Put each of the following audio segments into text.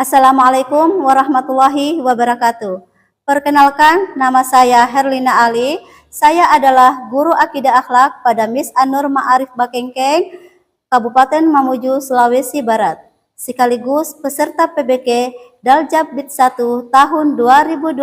Assalamualaikum warahmatullahi wabarakatuh. Perkenalkan, nama saya Herlina Ali. Saya adalah guru akidah akhlak pada Miss An-Nur Ma'arif Bakengkeng, Kabupaten Mamuju, Sulawesi Barat. Sekaligus peserta PBK Daljab Bid 1 tahun 2025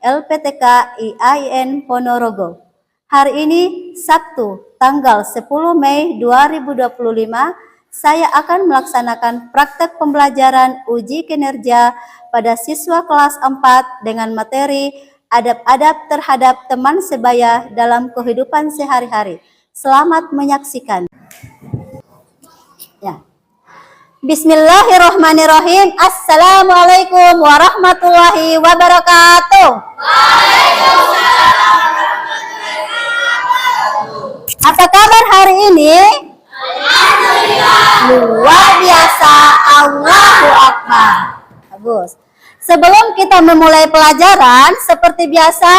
LPTK IAIN Ponorogo. Hari ini Sabtu, tanggal 10 Mei 2025, saya akan melaksanakan praktek pembelajaran uji kinerja pada siswa kelas 4 dengan materi adab-adab terhadap teman sebaya dalam kehidupan sehari-hari. Selamat menyaksikan. Ya. Bismillahirrahmanirrahim. Assalamualaikum warahmatullahi wabarakatuh. Apa kabar hari ini? Luar biasa, Allahu Akbar. Bagus. Sebelum kita memulai pelajaran, seperti biasa,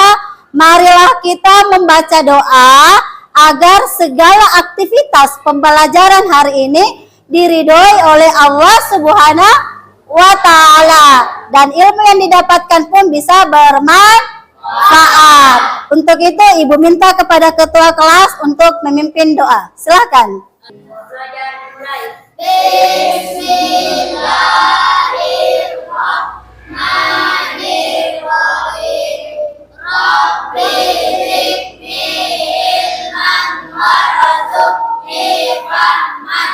marilah kita membaca doa agar segala aktivitas pembelajaran hari ini diridhoi oleh Allah Subhanahu wa Ta'ala, dan ilmu yang didapatkan pun bisa bermanfaat. Untuk itu, Ibu minta kepada ketua kelas untuk memimpin doa. Silakan. Bismillahirrahmanirrahim. Rabbi zidni ilman warzuqni fahman.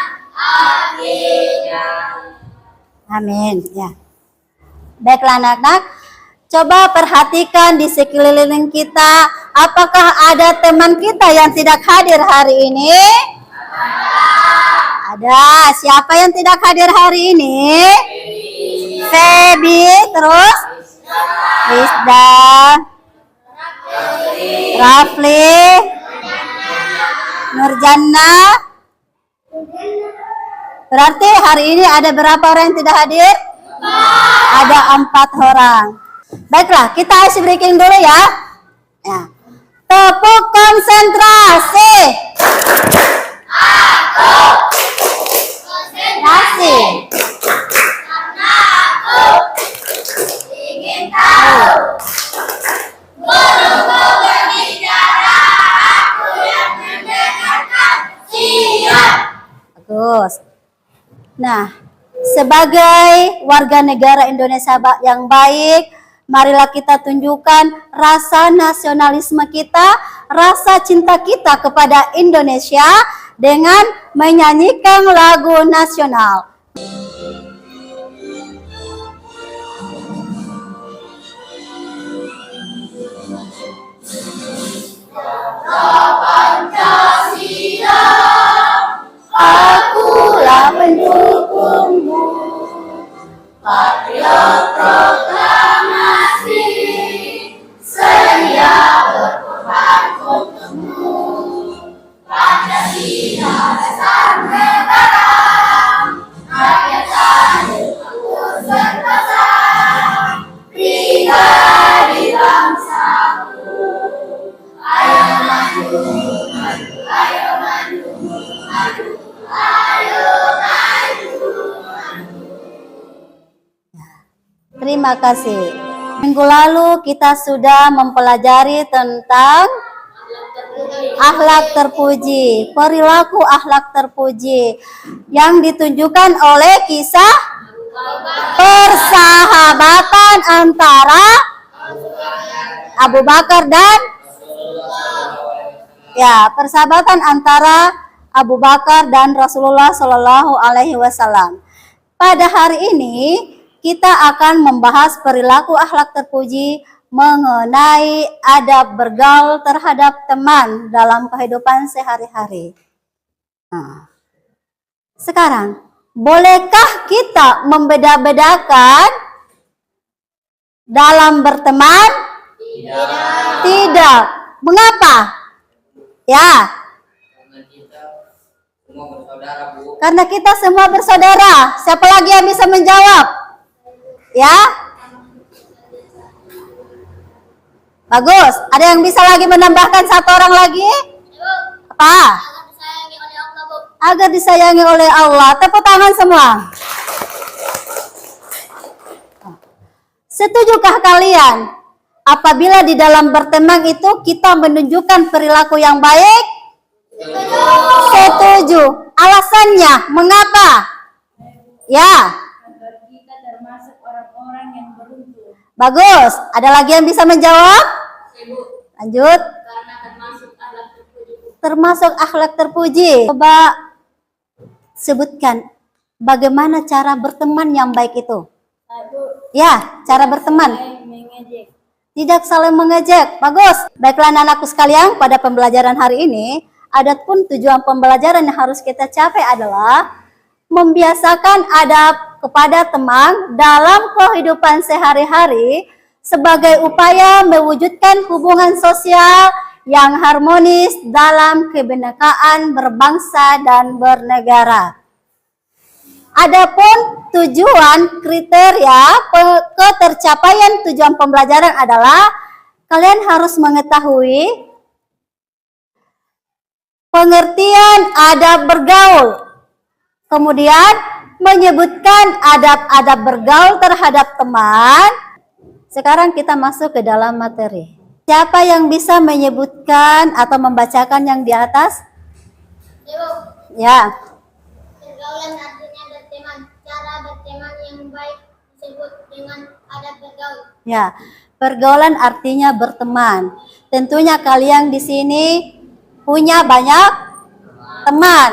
Amin. Ya. Baiklah anak-anak, coba perhatikan di sekeliling kita, apakah ada teman kita yang tidak hadir hari ini? Ada. Siapa yang tidak hadir hari ini? Febi, terus Rizda, Rafli, Nurjana. Berarti hari ini ada berapa orang yang tidak hadir? Ada 4 orang. Baiklah, kita icing breaking dulu ya. Ya. Tepuk konsentrasi. Konsentrasi. Karena aku ingin tahu. Guruku berbicara, aku yang mendengarkan. Siap. Bagus. Nah, sebagai warga negara Indonesia yang baik, marilah kita tunjukkan rasa nasionalisme kita, rasa cinta kita kepada Indonesia dengan menyanyikan lagu nasional. Pancasila, akulah pendukungmu, patriot proklamasi, sedia berkorban untukmu. Pancasila dasar negara, rakyat adil makmur berkuasa, pribadi bangsaku. Ayo maju, maju, ayo maju, maju. Terima kasih. Minggu lalu kita sudah mempelajari tentang akhlak terpuji, perilaku akhlak terpuji yang ditunjukkan oleh kisah persahabatan antara Abu Bakar dan persahabatan antara Abu Bakar dan Rasulullah Shallallahu Alaihi Wasallam. Pada hari ini kita akan membahas perilaku akhlak terpuji mengenai adab bergaul terhadap teman dalam kehidupan sehari-hari. Nah, sekarang, bolehkah kita membeda-bedakan dalam berteman? Tidak. Mengapa? Ya. Karena kita semua bersaudara. Siapa lagi yang bisa menjawab? Ya. Bagus. Ada yang bisa lagi menambahkan satu orang lagi? Apa? Agar disayangi oleh Allah. Tepuk tangan semua. Setujukah kalian apabila di dalam berteman itu kita menunjukkan perilaku yang baik? Setuju. Alasannya mengapa? Ya. Bagus. Ada lagi yang bisa menjawab? Lanjut. Termasuk akhlak terpuji. Coba sebutkan bagaimana cara berteman yang baik itu. Ya, cara berteman. Tidak saling mengejek. Bagus. Baiklah anak-anakku sekalian, pada pembelajaran hari ini, adapun tujuan pembelajaran yang harus kita capai adalah membiasakan adab kepada teman dalam kehidupan sehari-hari sebagai upaya mewujudkan hubungan sosial yang harmonis dalam kebinekaan berbangsa dan bernegara. Adapun tujuan kriteria ketercapaian tujuan pembelajaran adalah kalian harus mengetahui pengertian adab bergaul, kemudian menyebutkan adab-adab bergaul terhadap teman. Sekarang kita masuk ke dalam materi. Siapa yang bisa menyebutkan atau membacakan yang di atas? Ya. Pergaulan artinya berteman. Cara berteman yang baik disebut dengan adab bergaul. Ya, pergaulan artinya berteman. Tentunya kalian di sini punya banyak teman.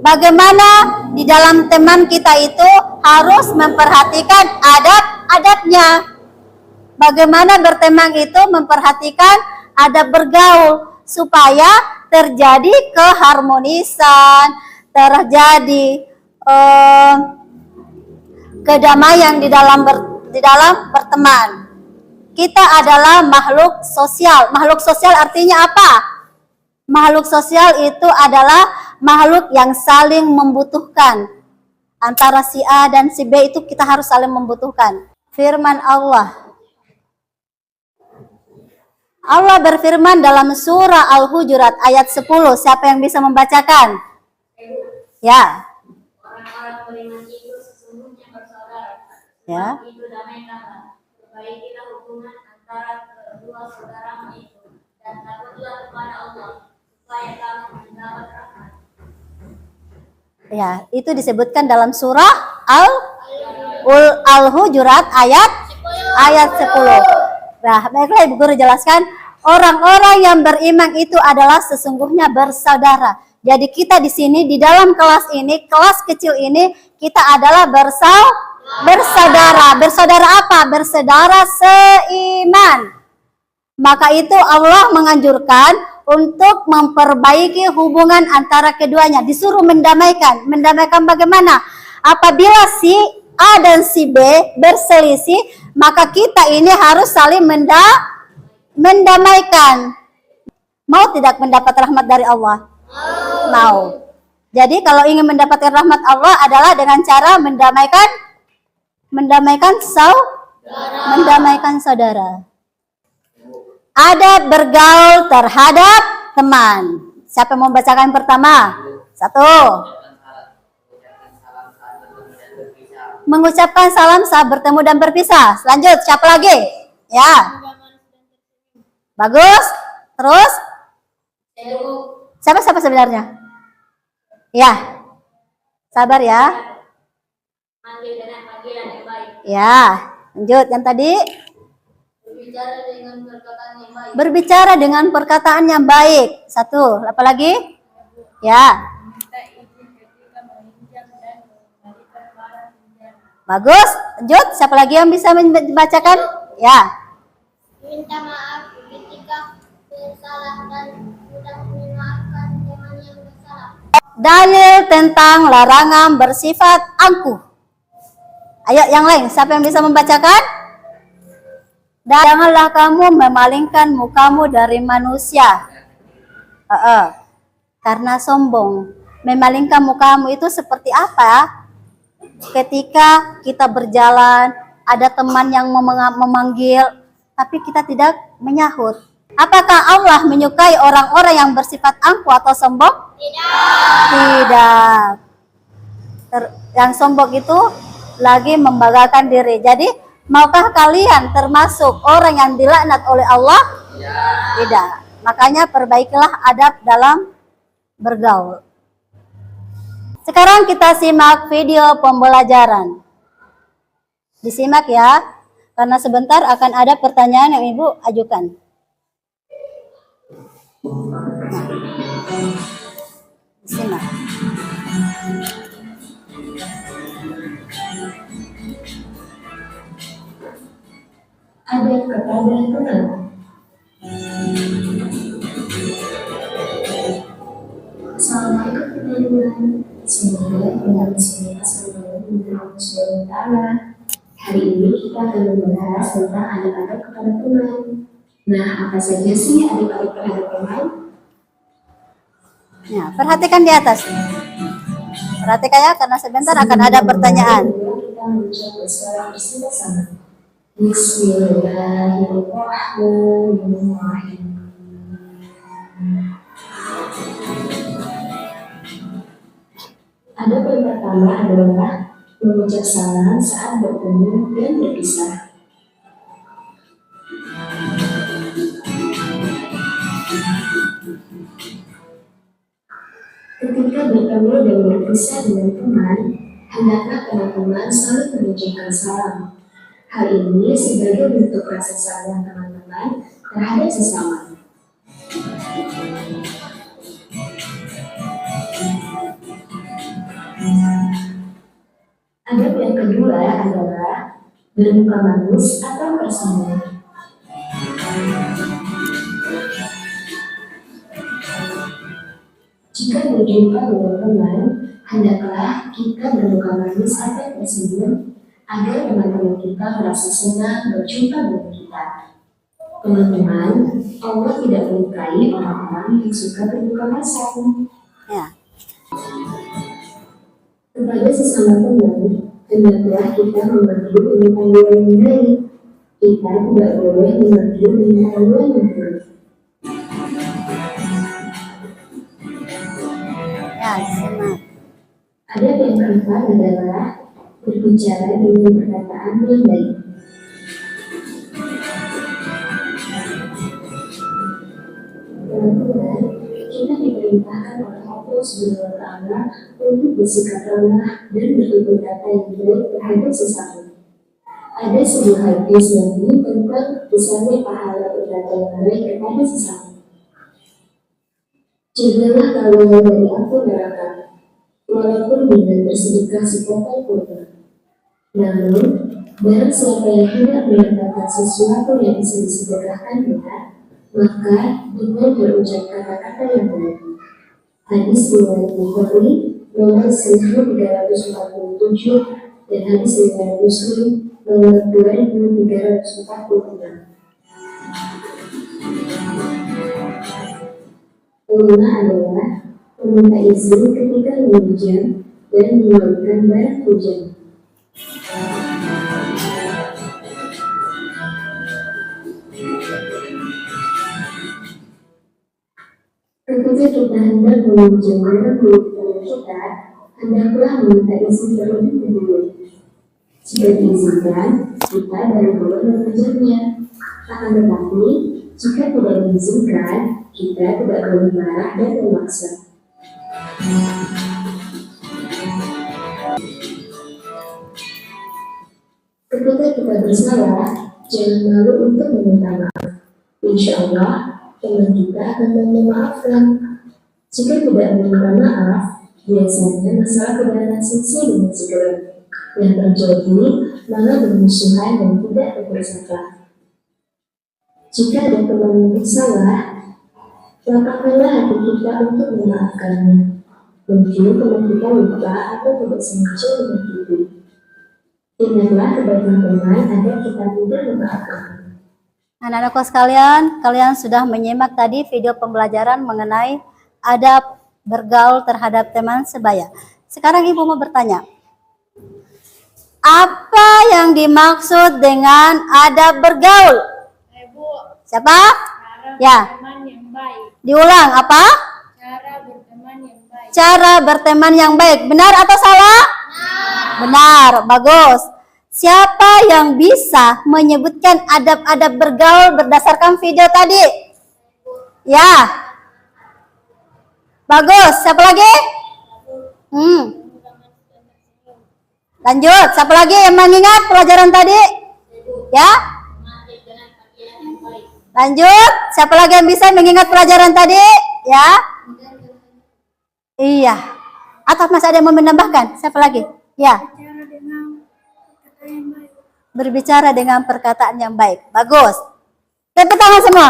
Bagaimana di dalam teman kita itu harus memperhatikan adab-adabnya. Bagaimana berteman itu memperhatikan adab bergaul supaya terjadi keharmonisan, terjadi kedamaian di dalam berteman. Kita adalah makhluk sosial. Makhluk sosial artinya apa? Makhluk sosial itu adalah makhluk yang saling membutuhkan. Antara si A dan si B itu kita harus saling membutuhkan. Firman Allah. Allah berfirman dalam surah Al-Hujurat ayat 10. Siapa yang bisa membacakan? Ya. Orang-orang beriman itu sesungguhnya bersaudara. Ya. Itu damaikanlah. Perbaikilah hubungan antara kedua saudara itu dan takutlah kepada Allah supaya kamu mendapat rahmat. Ya, itu disebutkan dalam surah Al-Hujurat ayat 10. Nah, baiklah Ibu Guru jelaskan, orang-orang yang beriman itu adalah sesungguhnya bersaudara. Jadi kita di sini di dalam kelas ini, kelas kecil ini kita adalah bersaudara. Bersaudara apa? Bersaudara seiman. Maka itu Allah menganjurkan untuk memperbaiki hubungan antara keduanya, disuruh mendamaikan. Mendamaikan bagaimana? Apabila si A dan si B berselisih, maka kita ini harus saling mendamaikan. Mau tidak mendapat rahmat dari Allah? Mau. Jadi kalau ingin mendapatkan rahmat Allah adalah dengan cara mendamaikan saudara. Adab bergaul terhadap teman. Siapa yang mau bacakan pertama? 1. Mengucapkan salam saat bertemu dan berpisah. Lanjut, siapa lagi? Ya. Bagus. Terus? Siapa sebenarnya? Ya. Sabar ya. Ya. Lanjut, yang tadi? Berbicara dengan perkataan yang baik. 1. Apa lagi? Ya. Bagus. Lanjut. Siapa lagi yang bisa membacakan? Ya. Minta maaf ketika bersalah dan mudah memaafkan teman yang bersalah. Dalil tentang larangan bersifat angkuh. Ayo yang lain. Siapa yang bisa membacakan? Janganlah kamu memalingkan mukamu dari manusia. Karena sombong. Memalingkan mukamu itu seperti apa? Ketika kita berjalan, ada teman yang memanggil, tapi kita tidak menyahut. Apakah Allah menyukai orang-orang yang bersifat angkuh atau sombong? Tidak. Yang sombong itu lagi membanggakan diri. Jadi Maukah kalian termasuk orang yang dilaknat oleh Allah? Tidak. Makanya perbaikilah adab dalam bergaul. Sekarang kita simak video pembelajaran. Disimak ya, karena sebentar akan ada pertanyaan yang Ibu ajukan. Disimak. Adab kepada teman. Assalamualaikum teman-teman. Semoga dengan bismillah sallallahu alaihi wasallam. Hari ini kita akan membahas tentang adab-adab kepada teman. Nah, apa saja sih adab-adab terhadap teman? Ya, perhatikan di atas. Perhatikan ya, karena sebentar akan ada pertanyaan. Kita mengucap bersama bersama-sama. Bismillahirrahmanirrahim. Adab yang pertama adalah mengucap salam saat bertemu dan berpisah. Ketika bertemu dan berpisah dengan teman, hendaklah teman-teman selalu mengucapkan salam. Hal ini sebagai bentuk rasa sayang teman-teman terhadap sesama. Adab yang kedua adalah bermuka manis atau tersenyum. Jika berjumpa dengan teman, hendaklah kita bermuka manis atau tersenyum agar teman-teman kita merasa senang berjumpa dengan kita. Teman-teman, Allah tidak menyukai orang-orang yang suka bermuka masam. Ya. Kepada sesama teman, hendaklah kita memanggil dengan panggilan yang baik. Kita tidak boleh memanggil dengan panggilan yang buruk. Ya, disimak. Adab yang keempat adalah berbicara dengan perkataan yang baik. Teman-teman, kita diperintahkan oleh Allah Subhanahu wa Ta'ala untuk bersikap ramah dan bertutur kata yang baik terhadap sesama. Ada sebuah hadis Nabi tentang besarnya pahala berkata yang baik kepada sesama. Jagalah kalian dari api neraka, walaupun dengan bersedekah sepotong kurma. Namun, barang siapa yang tidak mendapatkan sesuatu yang bisa disedekahkannya, maka dengan berucap kata-kata yang baik. Hadis riwayat Bukhari nomor 1347 dan hadis riwayat Muslim nomor 2346. Kelima adalah meminta izin ketika meminjam dan mengembalikan barang pinjam. Ketika kita hendak meminjam barang milik teman kita, hendaklah meminta izin terlebih dahulu. Jika diizinkan, kita baru boleh meminjamnya. Akan tetapi, jika tidak diizinkan, kita tidak boleh marah dan memaksa. Ketika kita bersalah, jangan malu untuk meminta maaf. Insya Allah, teman kita akan memaafkan. Jika tidak meminta maaf, biasanya masalah kebenaran selesai dengan segera. Yang terjadi malah bermusuhan dan tidak bersama. Jika ada teman yang bersalah, lapangkanlah hati kita untuk memaafkannya. Mungkin teman kita lupa atau tidak sengaja menyakiti. Ingatlah kebaikan teman agar kita mudah memaafkan. Anak-anakku sekalian, kalian sudah menyimak tadi video pembelajaran mengenai adab bergaul terhadap teman sebaya. Sekarang Ibu mau bertanya, apa yang dimaksud dengan adab bergaul? Ibu, Siapa? cara Ya. berteman yang baik. Diulang, apa? Cara berteman yang baik. Cara berteman yang baik. Benar atau salah? Benar, bagus. Siapa yang bisa menyebutkan adab-adab bergaul berdasarkan video tadi? Ya. Bagus. Siapa lagi? Lanjut. Siapa lagi yang mengingat pelajaran tadi? Ya. Lanjut. Siapa lagi yang bisa mengingat pelajaran tadi? Ya. Iya. Atau masih ada yang mau menambahkan? Siapa lagi? Ya. Berbicara dengan perkataan yang baik. Bagus. Tepuk tangan semua.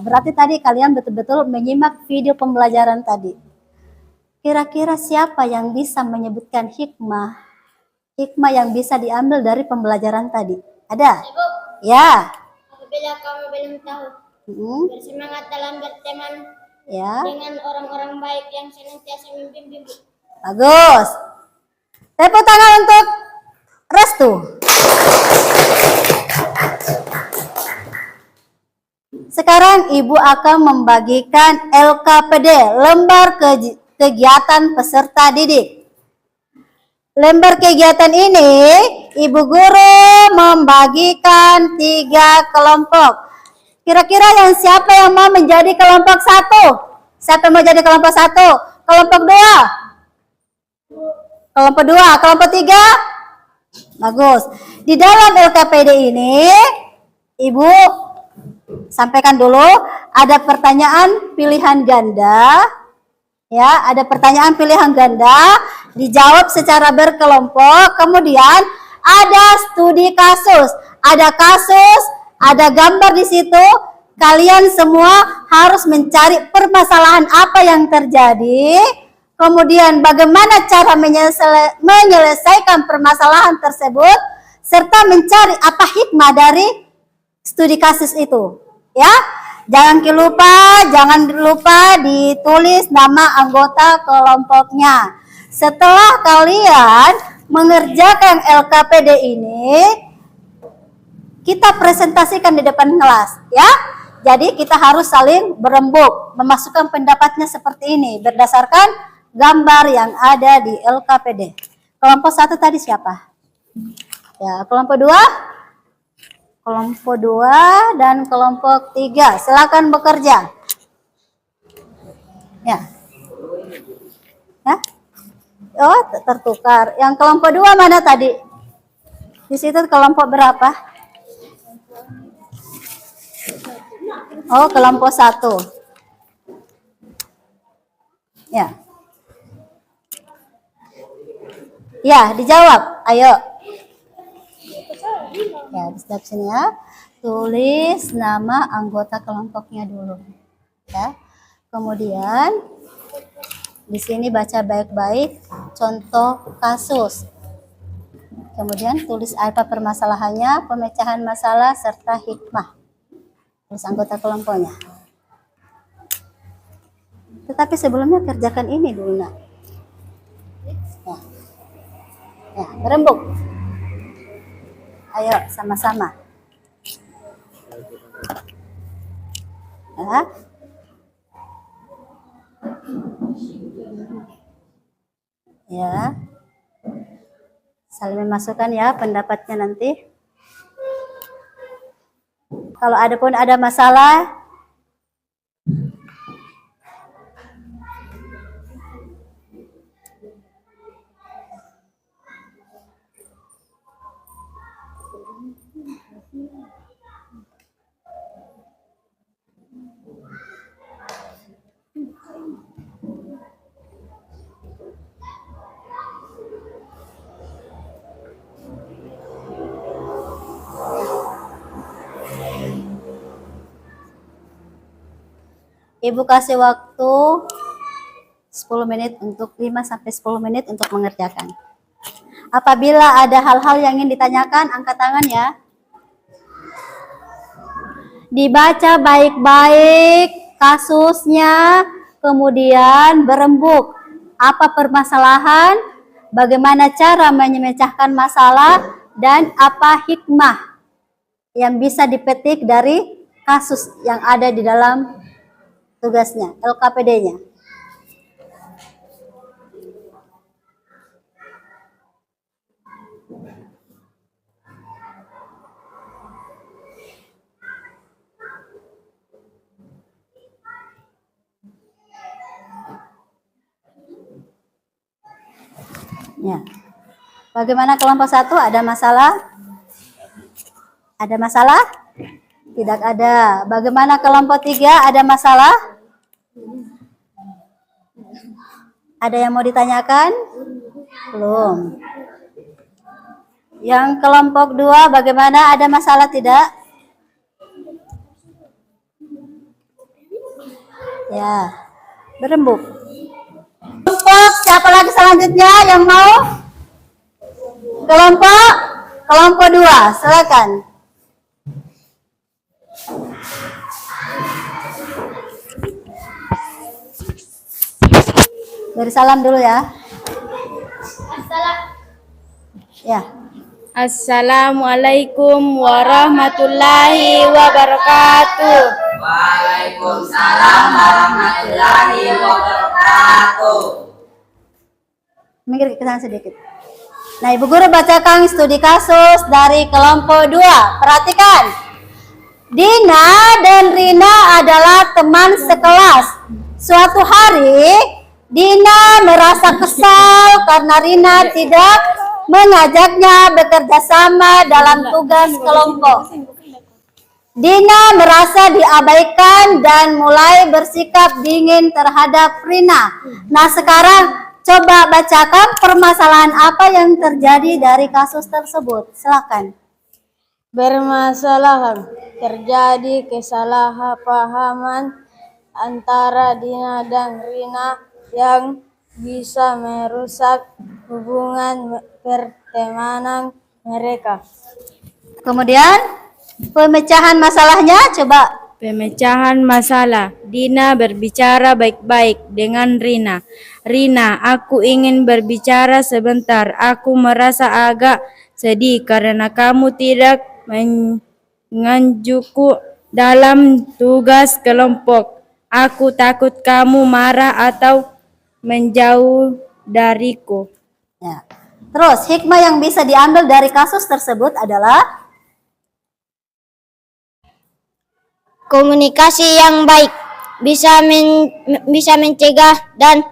Berarti tadi kalian betul-betul menyimak video pembelajaran tadi. Kira-kira siapa yang bisa menyebutkan hikmah yang bisa diambil dari pembelajaran tadi? Ada? Ibu, Ya. apabila kamu belum tahu, bersemangat dalam berteman Ya. dengan orang-orang baik yang senantiasa membimbing. Bagus. Tepuk tangan untuk Restu. Sekarang Ibu akan membagikan LKPD, lembar kegiatan peserta didik. Lembar kegiatan ini Ibu Guru membagikan 3 kelompok. Kira-kira siapa yang mau menjadi kelompok 1? Siapa yang mau jadi kelompok 1? Kelompok 2? Kelompok 2, kelompok 3? Bagus. Di dalam LKPD ini, Ibu sampaikan dulu, ada pertanyaan pilihan ganda. Ya, ada pertanyaan pilihan ganda, dijawab secara berkelompok. Kemudian ada studi kasus, ada gambar di situ. Kalian semua harus mencari permasalahan apa yang terjadi. Kemudian bagaimana cara menyelesaikan permasalahan tersebut, serta mencari apa hikmah dari studi kasus itu. Ya, jangan lupa ditulis nama anggota kelompoknya. Setelah kalian mengerjakan LKPD ini, kita presentasikan di depan kelas, ya. Jadi kita harus saling berembuk, memasukkan pendapatnya seperti ini berdasarkan gambar yang ada di LKPD. Kelompok 1 tadi siapa? Ya, kelompok 2? Kelompok 2 dan kelompok 3. Silakan bekerja. Ya. Ya. Oh, tertukar. Yang kelompok 2 mana tadi? Di situ kelompok berapa? Oh, kelompok 1. Ya. Ya, dijawab. Ayo. Ya, di sebelah sini ya. Tulis nama anggota kelompoknya dulu. Ya. Kemudian di sini baca baik-baik contoh kasus. Kemudian tulis apa permasalahannya, pemecahan masalah serta hikmah. Tulis anggota kelompoknya. Tetapi sebelumnya kerjakan ini dulu, Nak. Ya. Ya, berembuk. Ayo sama-sama. Ya. Ya. Saling memasukkan ya pendapatnya nanti. Kalau ada masalah, Ibu kasih waktu 10 menit untuk 5-10 menit untuk mengerjakan. Apabila ada hal-hal yang ingin ditanyakan, angkat tangan ya. Dibaca baik-baik kasusnya, kemudian berembuk. Apa permasalahan, bagaimana cara memecahkan masalah, dan apa hikmah yang bisa dipetik dari kasus yang ada di dalam tugasnya, LKPD-nya. Ya. Bagaimana kelompok 1? Ada masalah? Ada masalah? Tidak ada. Bagaimana kelompok 3? Ada masalah? Ada yang mau ditanyakan? Belum. Yang kelompok 2 bagaimana? Ada masalah tidak? Ya. Berembuk. Kelompok siapa lagi selanjutnya yang mau? Kelompok 2, silakan. Beri salam dulu ya. Ya. Assalamualaikum warahmatullahi wabarakatuh. Waalaikumsalam warahmatullahi wabarakatuh. Minggir ke sana sedikit. Nah, Ibu Guru bacakan studi kasus dari kelompok 2. Perhatikan. Dina dan Rina adalah teman sekelas. Suatu hari, Dina merasa kesal karena Rina tidak mengajaknya bekerja sama dalam tugas kelompok. Dina merasa diabaikan dan mulai bersikap dingin terhadap Rina. Nah, sekarang coba bacakan permasalahan apa yang terjadi dari kasus tersebut. Silakan. Bermasalahan terjadi kesalahpahaman antara Dina dan Rina yang bisa merusak hubungan pertemanan mereka. Kemudian pemecahan masalahnya coba. Pemecahan masalah. Dina berbicara baik-baik dengan Rina. Rina, aku ingin berbicara sebentar. Aku merasa agak sedih karena kamu tidak mengajuku dalam tugas kelompok. Aku takut kamu marah atau menjauh dariku. Ya. Terus hikmah yang bisa diambil dari kasus tersebut adalah komunikasi yang baik bisa mencegah dan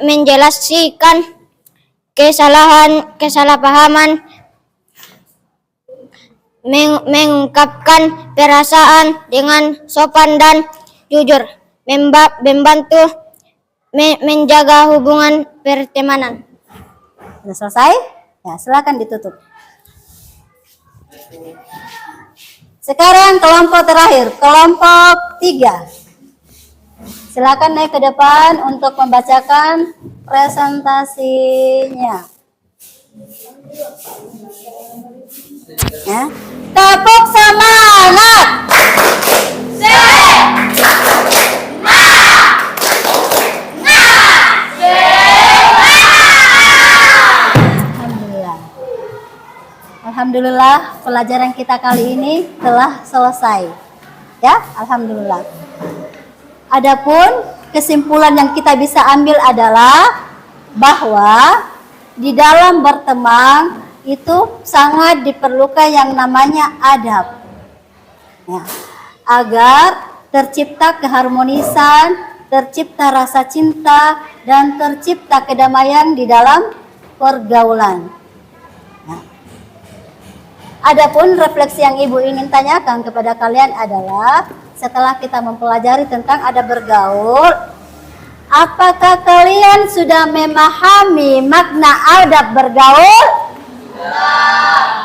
menjelaskan kesalahpahaman, mengungkapkan perasaan dengan sopan dan jujur, membantu menjaga hubungan pertemanan. sudah selesai? Ya, silakan ditutup. Sekarang kelompok terakhir, kelompok 3. Silakan naik ke depan untuk membacakan presentasinya. Ya. Tepuk semangat. Alhamdulillah. Alhamdulillah pelajaran kita kali ini telah selesai. Ya, alhamdulillah. Adapun kesimpulan yang kita bisa ambil adalah bahwa di dalam berteman itu sangat diperlukan yang namanya adab. Ya, agar tercipta keharmonisan, tercipta rasa cinta, dan tercipta kedamaian di dalam pergaulan. Ya. Adapun refleksi yang Ibu ingin tanyakan kepada kalian adalah setelah kita mempelajari tentang adab bergaul, apakah kalian sudah memahami makna adab bergaul?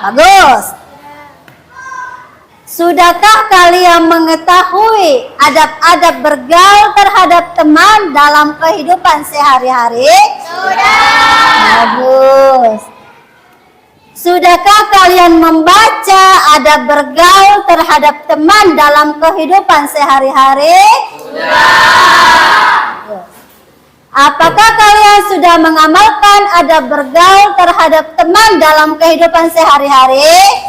Bagus. Sudahkah kalian mengetahui adab-adab bergaul terhadap teman dalam kehidupan sehari-hari? Sudah. Bagus. Sudahkah kalian membaca adab bergaul terhadap teman dalam kehidupan sehari-hari? Sudah. Apakah kalian sudah mengamalkan adab bergaul terhadap teman dalam kehidupan sehari-hari?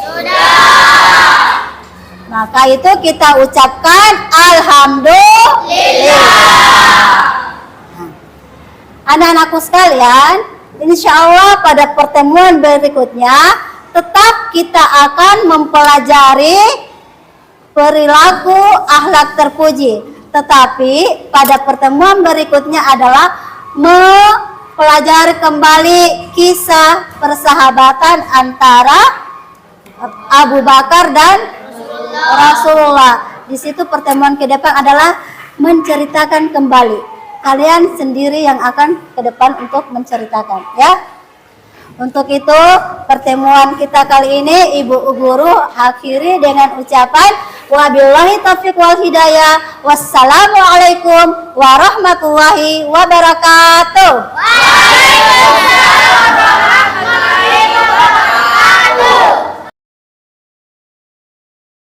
Sudah. Maka itu kita ucapkan alhamdulillah. Anak-anakku sekalian, insya Allah pada pertemuan berikutnya tetap kita akan mempelajari perilaku akhlak terpuji. Tetapi pada pertemuan berikutnya adalah pelajari kembali kisah persahabatan antara Abu Bakar dan Rasulullah. Di situ pertemuan ke depan adalah menceritakan kembali. Kalian sendiri yang akan ke depan untuk menceritakan, ya. Untuk itu, pertemuan kita kali ini Ibu Guru akhiri dengan ucapan wabillahi taufiq wal hidayah. Wassalamualaikum warahmatullahi wabarakatuh.